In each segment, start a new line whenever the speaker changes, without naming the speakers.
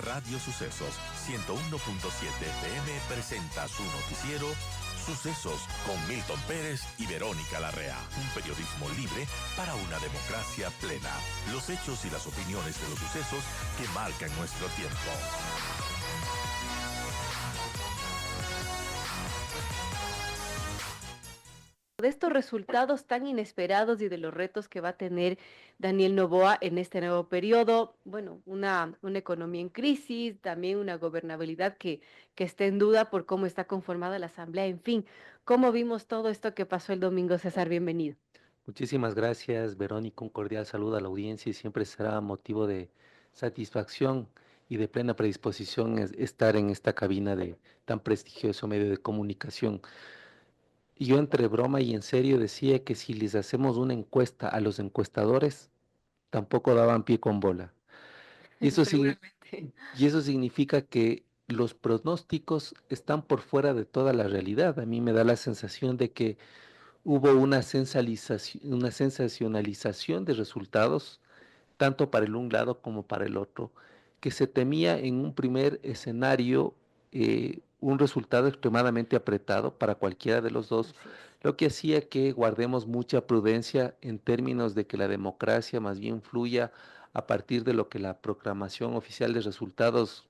Radio Sucesos 101.7 FM presenta su noticiero Sucesos con Milton Pérez y Verónica Larrea. Un periodismo libre para una democracia plena. Los hechos y las opiniones de los sucesos que marcan nuestro tiempo.
De estos resultados tan inesperados y de los retos que va a tener Daniel Noboa en este nuevo periodo, bueno, una economía en crisis, también una gobernabilidad que está en duda por cómo está conformada la Asamblea, en fin, ¿cómo vimos todo esto que pasó el domingo, César? Bienvenido.
Muchísimas gracias, Verónica. Un cordial saludo a la audiencia y siempre será motivo de satisfacción y de plena predisposición estar en esta cabina de tan prestigioso medio de comunicación. Y yo entre broma y en serio decía que si les hacemos una encuesta a los encuestadores, tampoco daban pie con bola. Y eso,
Seguramente.
y eso significa que los pronósticos están por fuera de toda la realidad. A mí me da la sensación de que hubo una sensacionalización de resultados, tanto para el un lado como para el otro, que se temía en un primer escenario un resultado extremadamente apretado para cualquiera de los dos,
Así es.
lo que hacía que guardemos mucha prudencia en términos de que la democracia más bien fluya a partir de lo que la proclamación oficial de resultados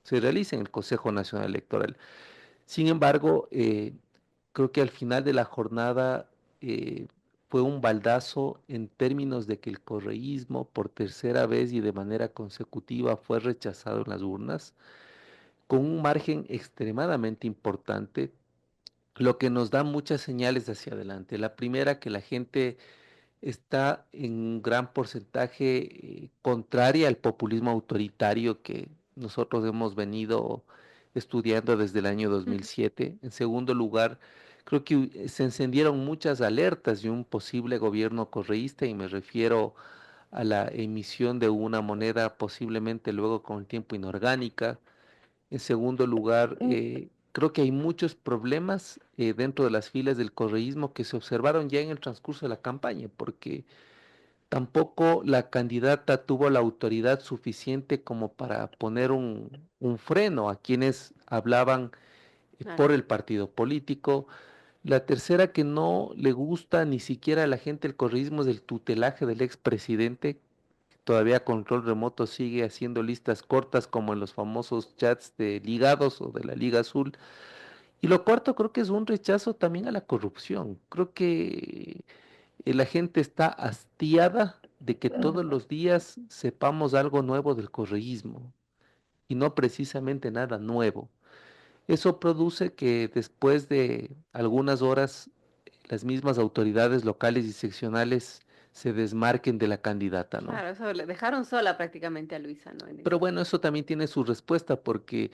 se realice en el Consejo Nacional Electoral. Sin embargo, creo que al final de la jornada fue un baldazo en términos de que el correísmo por tercera vez y de manera consecutiva fue rechazado en las urnas, con un margen extremadamente importante, lo que nos da muchas señales hacia adelante. La primera, que la gente está en un gran porcentaje contraria al populismo autoritario que nosotros hemos venido estudiando desde el año 2007. En segundo lugar, creo que se encendieron muchas alertas de un posible gobierno correísta y me refiero a la emisión de una moneda posiblemente luego con el tiempo inorgánica. En segundo lugar, creo que hay muchos problemas dentro de las filas del correísmo que se observaron ya en el transcurso de la campaña, porque tampoco la candidata tuvo la autoridad suficiente como para poner un freno a quienes hablaban
Claro.
por el partido político. La tercera, que no le gusta ni siquiera a la gente el correísmo, es el tutelaje del expresidente. Todavía a control remoto sigue haciendo listas cortas como en los famosos chats de ligados o de la Liga Azul. Y lo cuarto creo que es un rechazo también a la corrupción. Creo que la gente está hastiada de que todos los días sepamos algo nuevo del correísmo y no precisamente nada nuevo. Eso produce que después de algunas horas las mismas autoridades locales y seccionales se desmarquen de la candidata, ¿no?
Claro, eso le dejaron sola prácticamente a Luisa, ¿no? En
Pero
esto.
bueno, eso también tiene su respuesta porque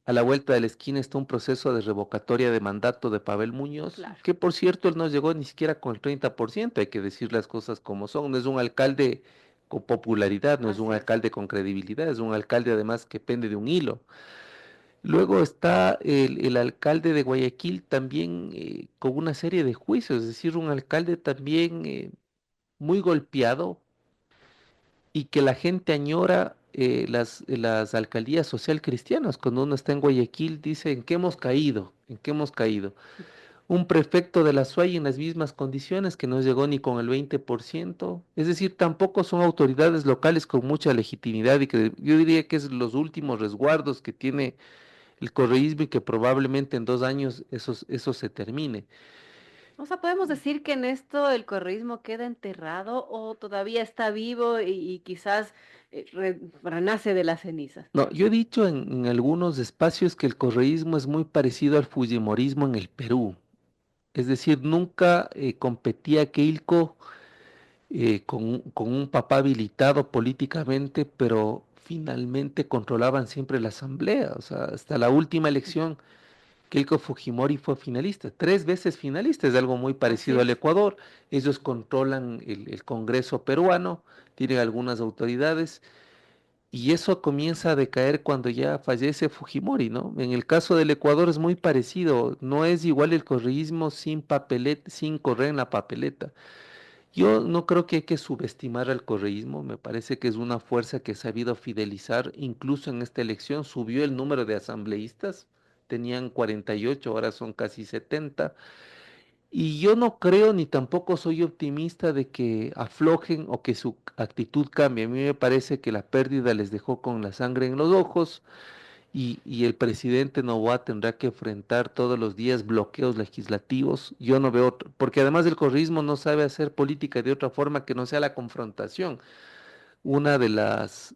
a la vuelta de la esquina está un proceso de revocatoria de mandato de Pavel Muñoz,
Claro.
que por cierto él no llegó ni siquiera con el 30%, hay que decir las cosas como son, no es un alcalde con popularidad, no es un
Así es.
alcalde con credibilidad, es un alcalde además que pende de un hilo. Luego está el alcalde de Guayaquil también con una serie de juicios, es decir, un alcalde también muy golpeado y que la gente añora las alcaldías social cristianas. Cuando uno está en Guayaquil dice, ¿en qué hemos caído? ¿En qué hemos caído? Un prefecto de la SUAY en las mismas condiciones, que no llegó ni con el 20%. Es decir, tampoco son autoridades locales con mucha legitimidad y que yo diría que es los últimos resguardos que tiene el correísmo y que probablemente en 2 años eso se termine.
O sea, podemos decir que en esto el correísmo queda enterrado o todavía está vivo y quizás renace de las cenizas.
No, yo he dicho en algunos espacios que el correísmo es muy parecido al fujimorismo en el Perú. Es decir, nunca competía Keiko con un papá habilitado políticamente, pero finalmente controlaban siempre la asamblea. O sea, hasta la última elección, Keiko Fujimori fue finalista, 3 veces finalista, es algo muy
Así
parecido al
es.
Ecuador. Ellos controlan el Congreso peruano, tienen algunas autoridades. Y eso comienza a decaer cuando ya fallece Fujimori, ¿no? En el caso del Ecuador es muy parecido, no es igual el correísmo sin papeleta, sin correr en la papeleta. Yo no creo que hay que subestimar al correísmo, me parece que es una fuerza que ha sabido fidelizar, incluso en esta elección subió el número de asambleístas, tenían 48, ahora son casi 70, y yo no creo ni tampoco soy optimista de que aflojen o que su actitud cambie. A mí me parece que la pérdida les dejó con la sangre en los ojos y el presidente Noboa tendrá que enfrentar todos los días bloqueos legislativos. Yo no veo, porque además el correísmo no sabe hacer política de otra forma que no sea la confrontación. Una de las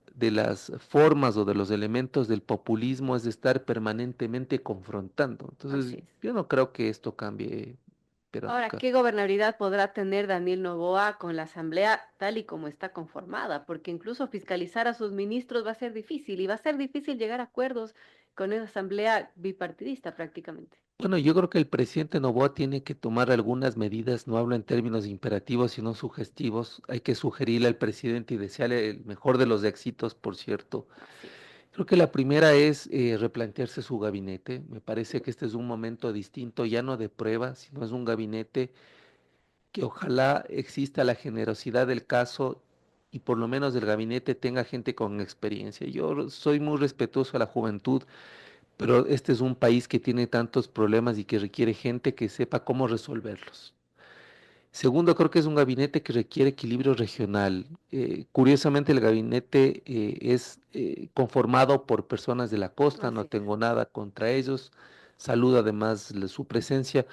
formas o de los elementos del populismo es estar permanentemente confrontando. Entonces,
Así es.
yo no creo que esto cambie,
Ahora,
Verónica.
¿qué gobernabilidad podrá tener Daniel Noboa con la asamblea tal y como está conformada? Porque incluso fiscalizar a sus ministros va a ser difícil y va a ser difícil llegar a acuerdos con esa asamblea bipartidista prácticamente.
Bueno, yo creo que el presidente Noboa tiene que tomar algunas medidas, no hablo en términos imperativos, sino sugestivos. Hay que sugerirle al presidente y desearle el mejor de los éxitos, por cierto.
Así es.
Creo que la primera es replantearse su gabinete. Me parece que este es un momento distinto, ya no de prueba, sino es un gabinete que ojalá exista la generosidad del caso y por lo menos el gabinete tenga gente con experiencia. Yo soy muy respetuoso a la juventud, pero este es un país que tiene tantos problemas y que requiere gente que sepa cómo resolverlos. Segundo, creo que es un gabinete que requiere equilibrio regional. Curiosamente, el gabinete es conformado por personas de la costa, no
Así es.
tengo nada contra ellos. Saludo además su presencia,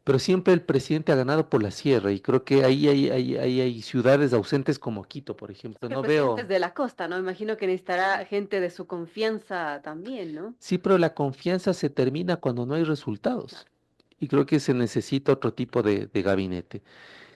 pero siempre el presidente ha ganado por la sierra y creo que ahí hay ciudades ausentes como Quito, por
Es
ejemplo.
que el
No
presidente es
veo.
de la costa, ¿no? Imagino que necesitará gente de su confianza también, ¿no?
Sí, pero la confianza se termina cuando no hay resultados.
Claro.
Y creo que se necesita otro tipo de gabinete.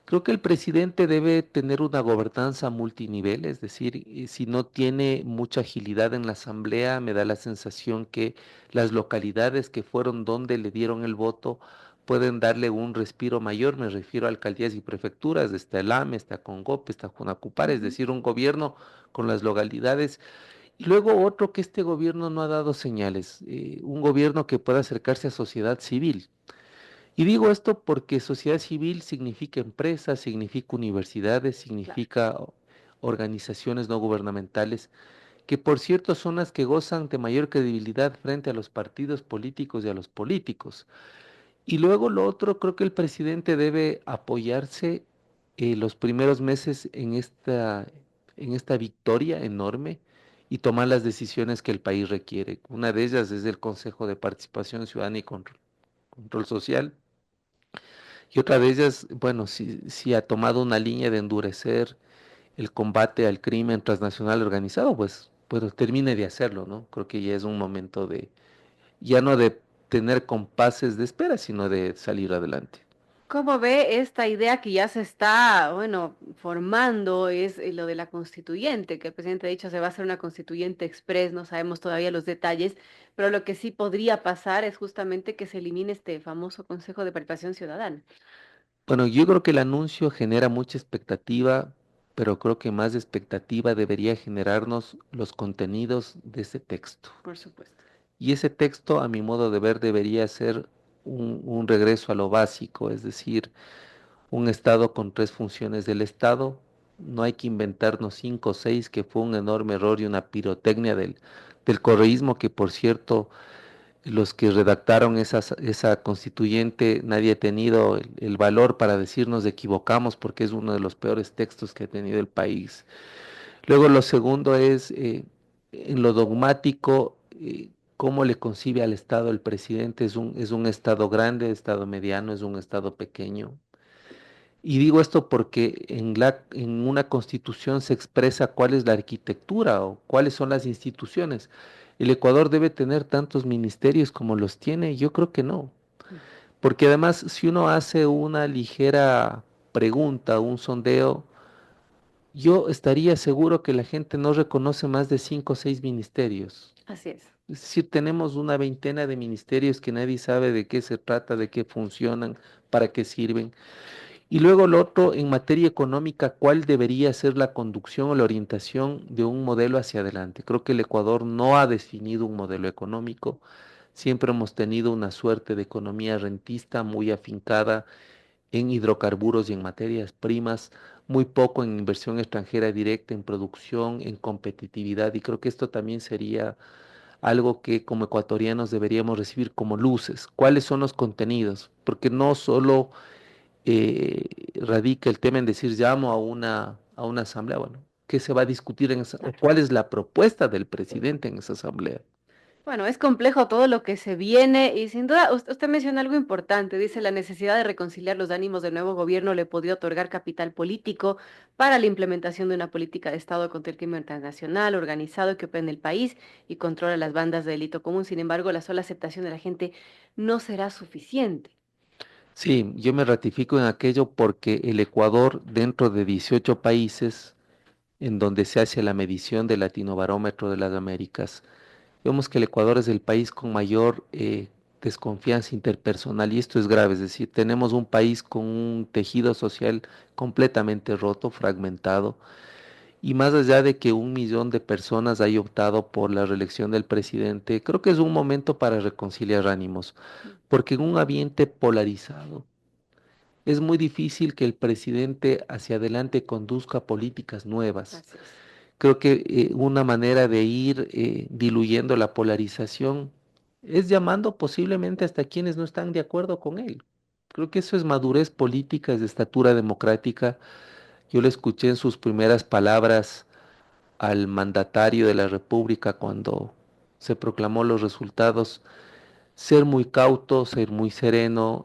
Creo que el presidente debe tener una gobernanza multinivel, es decir, si no tiene mucha agilidad en la asamblea, me da la sensación que las localidades que fueron donde le dieron el voto pueden darle un respiro mayor. Me refiero a alcaldías y prefecturas, está el AME, está Congope, está Junacupar, es
Ujú.
decir, un gobierno con las localidades. Y luego otro que este gobierno no ha dado señales, un gobierno que pueda acercarse a sociedad civil. Y digo esto porque sociedad civil significa empresas, significa universidades,
Claro.
significa organizaciones no gubernamentales, que por cierto son las que gozan de mayor credibilidad frente a los partidos políticos y a los políticos. Y luego lo otro, creo que el presidente debe apoyarse los primeros meses en esta victoria enorme y tomar las decisiones que el país requiere. Una de ellas es el Consejo de Participación Ciudadana y Control Social. Y otra de ellas, bueno, si ha tomado una línea de endurecer el combate al crimen transnacional organizado, pues termine de hacerlo, ¿no? Creo que ya es un momento ya no de tener compases de espera, sino de salir adelante.
¿Cómo ve esta idea que ya se está, bueno, formando? Es lo de la constituyente, que el presidente ha dicho se va a hacer una constituyente express, no sabemos todavía los detalles, pero lo que sí podría pasar es justamente que se elimine este famoso Consejo de Participación Ciudadana,
Bueno, yo creo que el anuncio genera mucha expectativa, pero creo que más expectativa debería generarnos los contenidos de ese texto.
por supuesto.
Y ese texto, a mi modo de ver, debería ser un regreso a lo básico, es decir, un Estado con tres funciones del Estado. No hay que inventarnos cinco o seis, que fue un enorme error y una pirotecnia del correísmo, que por cierto, los que redactaron esa constituyente, nadie ha tenido el valor para decirnos equivocamos, porque es uno de los peores textos que ha tenido el país. Luego lo segundo es, en lo dogmático, cómo le concibe al Estado el presidente. Es un Estado grande, Estado mediano, es un Estado pequeño. Y digo esto porque en una constitución se expresa cuál es la arquitectura o cuáles son las instituciones. ¿El Ecuador debe tener tantos ministerios como los tiene? Yo creo que no.
Mm.
Porque además, si uno hace una ligera pregunta, un sondeo, yo estaría seguro que la gente no reconoce más de 5 o 6 ministerios.
Así es.
Es decir, tenemos una veintena de ministerios que nadie sabe de qué se trata, de qué funcionan, para qué sirven. Y luego lo otro, en materia económica, ¿cuál debería ser la conducción o la orientación de un modelo hacia adelante? Creo que el Ecuador no ha definido un modelo económico. Siempre hemos tenido una suerte de economía rentista muy afincada en hidrocarburos y en materias primas, muy poco en inversión extranjera directa, en producción, en competitividad, y creo que esto también sería algo que como ecuatorianos deberíamos recibir como luces. ¿Cuáles son los contenidos? Porque no solo radica el tema en decir llamo a una asamblea, bueno, ¿qué se va a discutir en esa, o cuál es la propuesta del presidente en esa asamblea?
Bueno, es complejo todo lo que se viene y sin duda usted menciona algo importante, dice la necesidad de reconciliar los ánimos del nuevo gobierno le podría otorgar capital político para la implementación de una política de Estado contra el crimen internacional organizado que opera en el país y controla las bandas de delito común. Sin embargo, la sola aceptación de la gente no será suficiente.
Sí, yo me ratifico en aquello porque el Ecuador, dentro de 18 países en donde se hace la medición del Latinobarómetro de las Américas, vemos que el Ecuador es el país con mayor desconfianza interpersonal y esto es grave, es decir, tenemos un país con un tejido social completamente roto, fragmentado, y más allá de que 1 millón de personas haya optado por la reelección del presidente, creo que es un momento para reconciliar ánimos, porque en un ambiente polarizado es muy difícil que el presidente hacia adelante conduzca políticas nuevas.
Así es.
Creo que una manera de ir diluyendo la polarización es llamando posiblemente hasta quienes no están de acuerdo con él. Creo que eso es madurez política, es de estatura democrática. Yo le escuché en sus primeras palabras al mandatario de la República cuando se proclamó los resultados, ser muy cauto, ser muy sereno.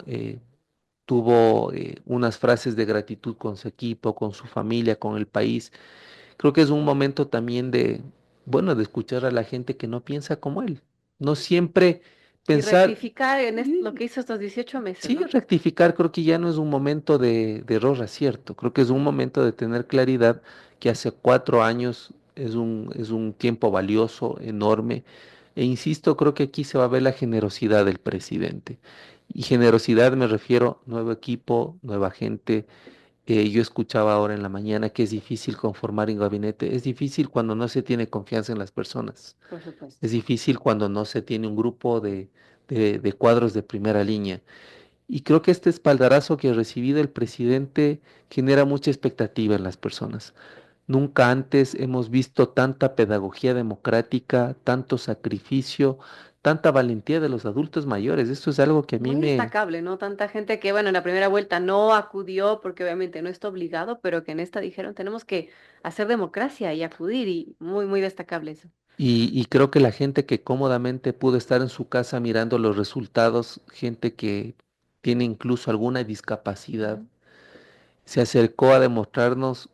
Tuvo unas frases de gratitud con su equipo, con su familia, con el país. Creo que es un momento también de, bueno, de escuchar a la gente que no piensa como él. No siempre
Y
pensar,
rectificar en lo que hizo estos 18 meses,
sí,
¿no?
rectificar, creo que ya no es un momento de error acierto. Creo que es un momento de tener claridad que hace 4 años es un tiempo valioso, enorme. E insisto, creo que aquí se va a ver la generosidad del presidente. Y generosidad me refiero, nuevo equipo, nueva gente. Yo escuchaba ahora en la mañana que es difícil conformar un gabinete. Es difícil cuando no se tiene confianza en las personas.
Por supuesto.
Es difícil cuando no se tiene un grupo de cuadros de primera línea. Y creo que este espaldarazo que ha recibido el presidente genera mucha expectativa en las personas. Nunca antes hemos visto tanta pedagogía democrática, tanto sacrificio, tanta valentía de los adultos mayores. Esto es algo que a mí
Muy
me...
destacable, ¿no? Tanta gente que, bueno, en la primera vuelta no acudió porque obviamente no está obligado, pero que en esta dijeron tenemos que hacer democracia y acudir y muy, muy destacable eso.
Y creo que la gente que cómodamente pudo estar en su casa mirando los resultados, gente que tiene incluso alguna discapacidad,
Ujú.
se acercó a demostrarnos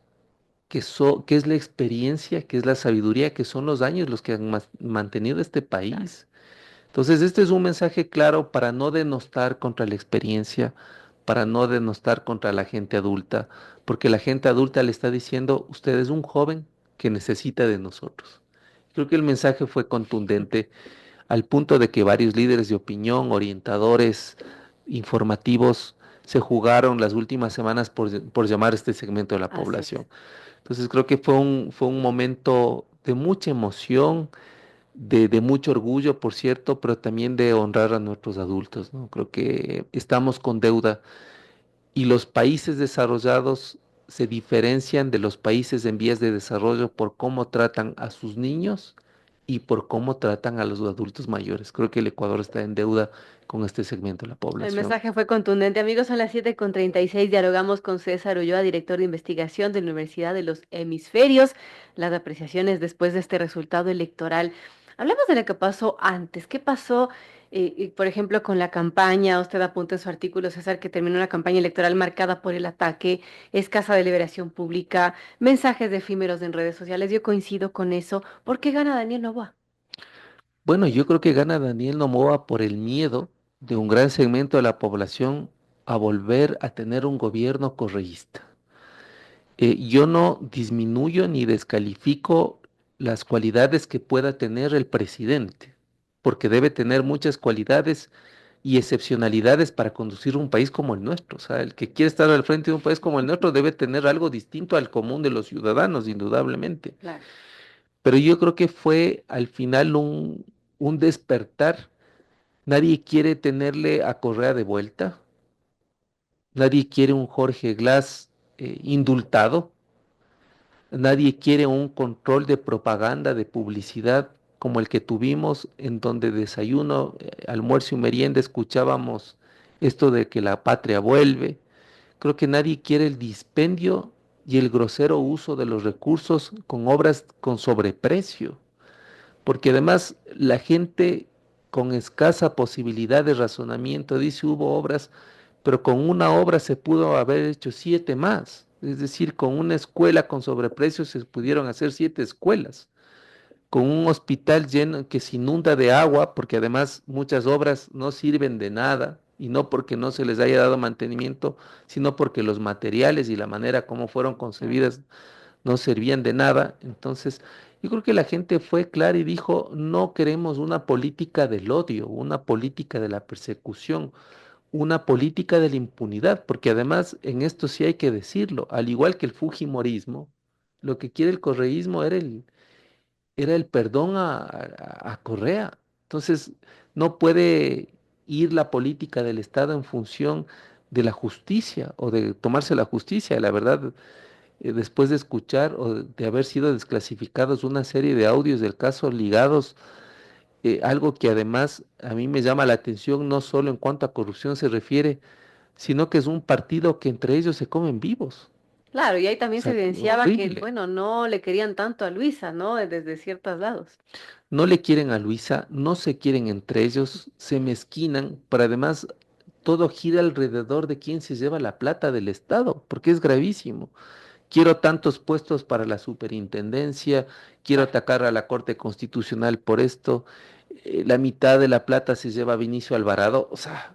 que es la experiencia, que es la sabiduría, que son los años los que han mantenido este
Claro.
país. Entonces, este es un mensaje claro para no denostar contra la experiencia, para no denostar contra la gente adulta, porque la gente adulta le está diciendo, usted es un joven que necesita de nosotros. Creo que el mensaje fue contundente al punto de que varios líderes de opinión, orientadores informativos, se jugaron las últimas semanas por llamar a este segmento de la
Así es.
población. Entonces creo que fue un momento de mucha emoción, de mucho orgullo, por cierto, pero también de honrar a nuestros adultos, ¿no? Creo que estamos con deuda y los países desarrollados se diferencian de los países en vías de desarrollo por cómo tratan a sus niños y por cómo tratan a los adultos mayores. Creo que el Ecuador está en deuda con este segmento de la
El
población.
mensaje fue contundente. Amigos, son las 7:36. Dialogamos con César Ulloa, director de investigación de la Universidad de los Hemisferios. Las apreciaciones después de este resultado electoral. Hablamos de lo que pasó antes. ¿Qué pasó, por ejemplo, con la campaña? Usted apunta en su artículo, César, que terminó una campaña electoral marcada por el ataque, escasa deliberación pública, mensajes de efímeros en redes sociales. Yo coincido con eso. ¿Por qué gana Daniel Noboa?
Bueno, yo creo que gana Daniel Noboa por el miedo de un gran segmento de la población a volver a tener un gobierno correísta. Yo no disminuyo ni descalifico las cualidades que pueda tener el presidente, porque debe tener muchas cualidades y excepcionalidades para conducir un país como el nuestro. O sea, el que quiere estar al frente de un país como el nuestro debe tener algo distinto al común de los ciudadanos, indudablemente.
Claro.
Pero yo creo que fue al final un despertar. Nadie quiere tenerle a Correa de vuelta. Nadie quiere un Jorge Glass indultado. Nadie quiere un control de propaganda, de publicidad como el que tuvimos, en donde desayuno, almuerzo y merienda escuchábamos esto de que la patria vuelve. Creo que nadie quiere el dispendio y el grosero uso de los recursos con obras con sobreprecio, porque además la gente con escasa posibilidad de razonamiento dice hubo obras, pero con una obra se pudo haber hecho 7 más. Es decir, con una escuela con sobreprecio se pudieron hacer 7 escuelas, con un hospital lleno que se inunda de agua, porque además muchas obras no sirven de nada, y no porque no se les haya dado mantenimiento, sino porque los materiales y la manera como fueron concebidas no servían de nada. Entonces, yo creo que la gente fue clara y dijo, no queremos una política del odio, una política de la persecución, una política de la impunidad, porque además en esto sí hay que decirlo, al igual que el fujimorismo, lo que quiere el correísmo era el perdón a Correa. Entonces, no puede ir la política del Estado en función de la justicia o de tomarse la justicia. La verdad, después de escuchar o de haber sido desclasificados una serie de audios del caso ligados, algo que además a mí me llama la atención, no solo en cuanto a corrupción se refiere, sino que es un partido que entre ellos se comen vivos.
Claro, y ahí
O
también se
sea,
evidenciaba que,
horrible.
bueno, no le querían tanto a Luisa, ¿no? Desde ciertos lados.
No le quieren a Luisa, no se quieren entre ellos, se mezquinan, pero además todo gira alrededor de quién se lleva la plata del Estado, porque es gravísimo. Quiero tantos puestos para la superintendencia, quiero
Claro.
atacar a la Corte Constitucional por esto, la mitad de la plata se lleva Vinicio Alvarado, o sea,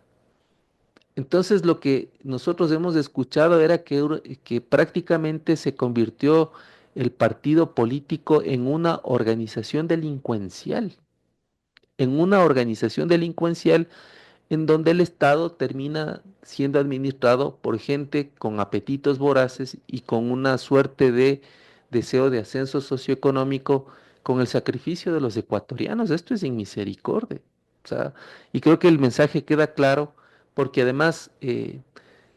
entonces lo que nosotros hemos escuchado era que prácticamente se convirtió el partido político en una organización delincuencial en donde el Estado termina siendo administrado por gente con apetitos voraces y con una suerte de deseo de ascenso socioeconómico con el sacrificio de los ecuatorianos. Esto es sin misericordia. O sea, y creo que el mensaje queda claro porque además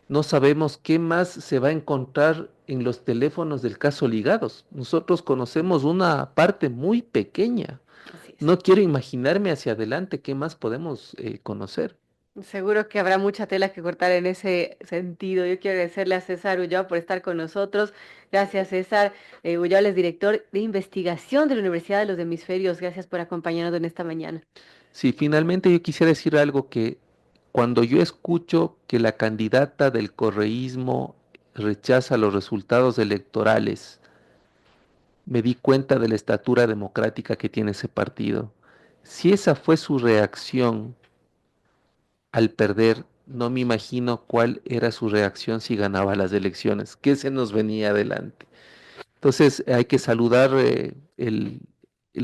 no sabemos qué más se va a encontrar en los teléfonos del caso ligados. Nosotros conocemos una parte muy pequeña.
Así es.
No quiero imaginarme hacia adelante qué más podemos conocer.
Seguro que habrá mucha tela que cortar en ese sentido. Yo quiero agradecerle a César Ulloa por estar con nosotros. Gracias, César. Ulloa es director de investigación de la Universidad de los Hemisferios. Gracias por acompañarnos en esta mañana.
Sí, finalmente yo quisiera decir algo que cuando yo escucho que la candidata del correísmo rechaza los resultados electorales, me di cuenta de la estatura democrática que tiene ese partido. Si esa fue su reacción al perder, no me imagino cuál era su reacción si ganaba las elecciones, qué se nos venía adelante. Entonces hay que saludar el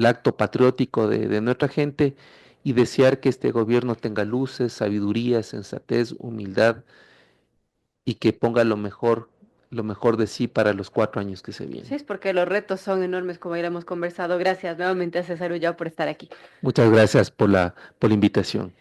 acto patriótico de nuestra gente y desear que este gobierno tenga luces, sabiduría, sensatez, humildad y que ponga lo mejor de sí para los 4 años que se
Sí,
vienen.
es porque los retos son enormes, como ya hemos conversado. Gracias nuevamente a César Ulloa por estar aquí.
Muchas gracias por la invitación.